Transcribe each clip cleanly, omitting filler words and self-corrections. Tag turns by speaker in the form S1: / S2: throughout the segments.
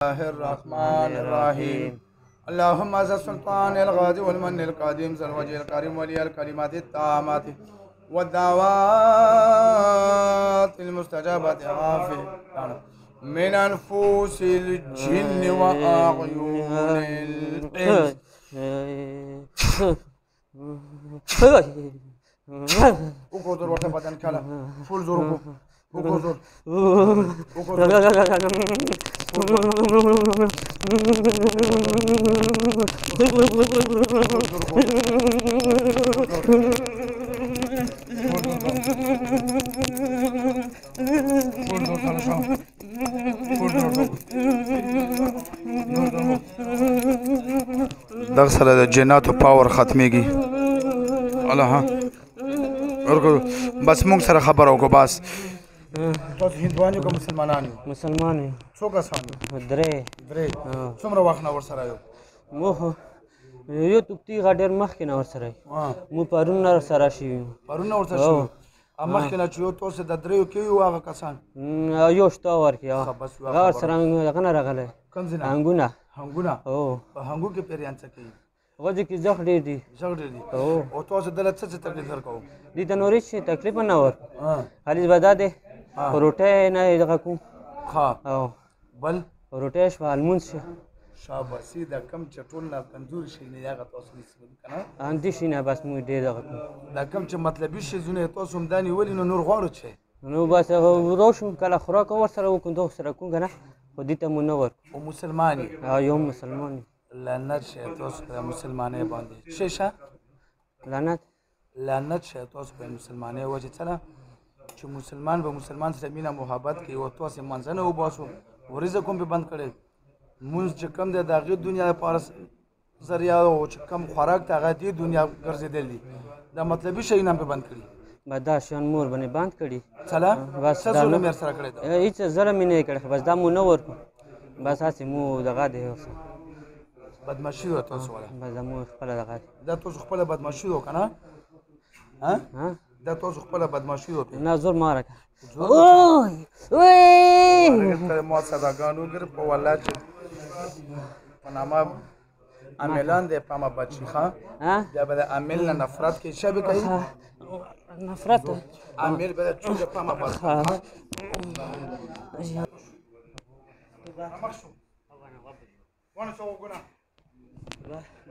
S1: الله الرحمن الرحيم اللهم ذا السلطان الغازي والمن القديم ذا الوجه الكريم ولي الكلمات التامات والدعوات المستجابة عافية من أنفس الجن وأعين الإنس وقدر وتبدن كلا فول زرقو وقدر دغ سره د جناتو پاور ختميږي الله ها ورکو بس موږ سره خبر وکړو بس تاسو هندوان یو که مسلمانان یو؟
S2: مسلمان یو.
S1: څو کسان یو؟
S2: درې.
S1: څومره وخت نه ورسره یو؟
S2: مو یو توپتي ډېر مخکې نه ورسره یو. مو پرون نه ورسره شوي یو.
S1: پرون نه ورسره شوي یو؟ مخکې نه چې یو تاسو د دریو کې یو هغه کسان
S2: یو شته ورکې هغه ورسره هغه نه راغلی
S1: کوم ځای نه؟
S2: هنګونه.
S1: هنګونه؟
S2: هو.
S1: په هنګو کې پیریان څه کوي؟
S2: غوږ کې زخ ډېر دي.
S1: زخ ډېر دي؟ او تاسو دله څه څه تکلیف درکوو؟
S2: دې ته نور هېڅ تکلیف نه ورکو خالص به دا دی روټۍ نه یې دغه کوو او
S1: بل
S2: روټۍ شوه لمونځ شه
S1: شاباسي د کم چې ټول نه کمزوري شي نه هغه تاسو نیسئ که نه
S2: همدې شي نه بس موږ ډېر دغه کوو
S1: دا کم چې مطلبي شیزونه یې تاسو همدا نیولي نو نور غواړو چې
S2: نو بس راشو کله خوراک ورسره وکړو دغه سره کوو که نه خو دې ته مو نه ورکو
S1: او مسلمان یې
S2: یو مسلمان یې
S1: لعنت شی تاسو په مسلمانۍ باندې څه شه لعنت شی تاسو په مسلمانۍ وجې څه ده چې مسلمان به مسلمان سره مینه محبت کوي او تاسو منځه نه وباسو ورزه کوم به بند کړی مونځ چې کم دی د هغې دنیا لپاره ذریعه او چې کم خوراک د هغه دې دنیا ګرځېدل دي دا مطلبي شیونه هم پې بند کړي
S2: به دا شیان مور باندې بند کړي
S1: څله څه ظلم یې سره کړی دی
S2: هېڅ ظلم یې نه یې کړی بس دا مو نه ورکړو بس هسې مو دغه دی
S1: بدماشي وه تاسو والا
S2: بس دا مو خپله دغه دی
S1: دا تاسو خپله بدماشي وه که نه دا تاسو خپله بدماشي وه
S2: نه زور مه راکړه
S1: ما صداګان وګورې په والله چې په نامه عاملان دی پامه بچي ښه بیا به د عامل نه نفرت کوي څه به کوي
S2: نفرت
S1: عامل به د چوږه پامه بس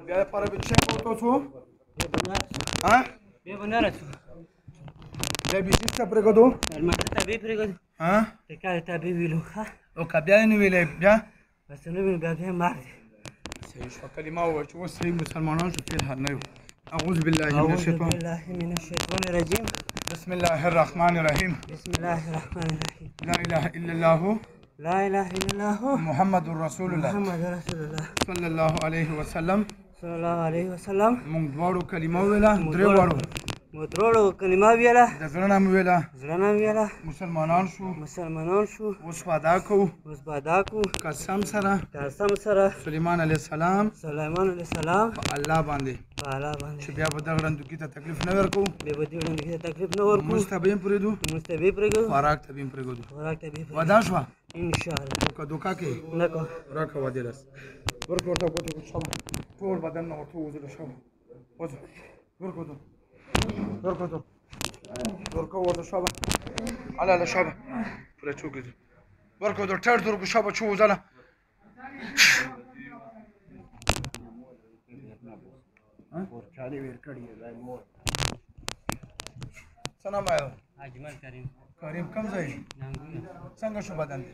S1: بیا لپاره به څه کوو تاسو
S2: بیا به نه رسو
S1: بیا بیسیس ته پرېږدو
S2: لمانځه ته بیا پرېږدو تکا ته بیا ویلو ښه
S1: او که بیا یې نه ویلی بیا
S2: بس نه ویلو بیا بیا مار دی
S1: صحیح شوه کلمه ووایه چې اوس صحیح مسلمانان شو فی الحال نه یو اعوذ بالله من الشیطان
S2: الرجیم
S1: بسم الله الرحمن الرحیم
S2: بسم الله الرحمن الرحیم
S1: لا اله الا الله
S2: لا اله الا الله
S1: محمد رسول الله
S2: محمد رسول الله
S1: صلی الله علیه وسلم
S2: صلی الله علیه وسلم
S1: موږ دواړو کلمه وویله درې واړو
S2: مو دواړو کلمه ویله
S1: د زړه نه مو ویله
S2: زړه نه ویله
S1: مسلمانان شو اوس به ادا کوو قسم سره سلیمان علیه السلام په الله باندې چې بیا به دغه ړندوکي ته تکلیف نه ورکوو مونځ ته به یې پرېږدو خوراک ته به یې پرېږدو وعده شوه که دوکه کوې راکړه وعدې رس ورکړه ورته ګوتې شابه ټول بدن نه ورته ووځله شابه وځه ورکړه ورکو ورته شابه على شابه پره چوکې ورکو در ټر درکو شابه چو وزله څه نام یې
S2: اجمل
S1: کریم کوم ځای څنګه شو بدن دی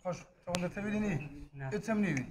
S1: خوش څه غونډه ته ویلي نه هېڅ هم نه وي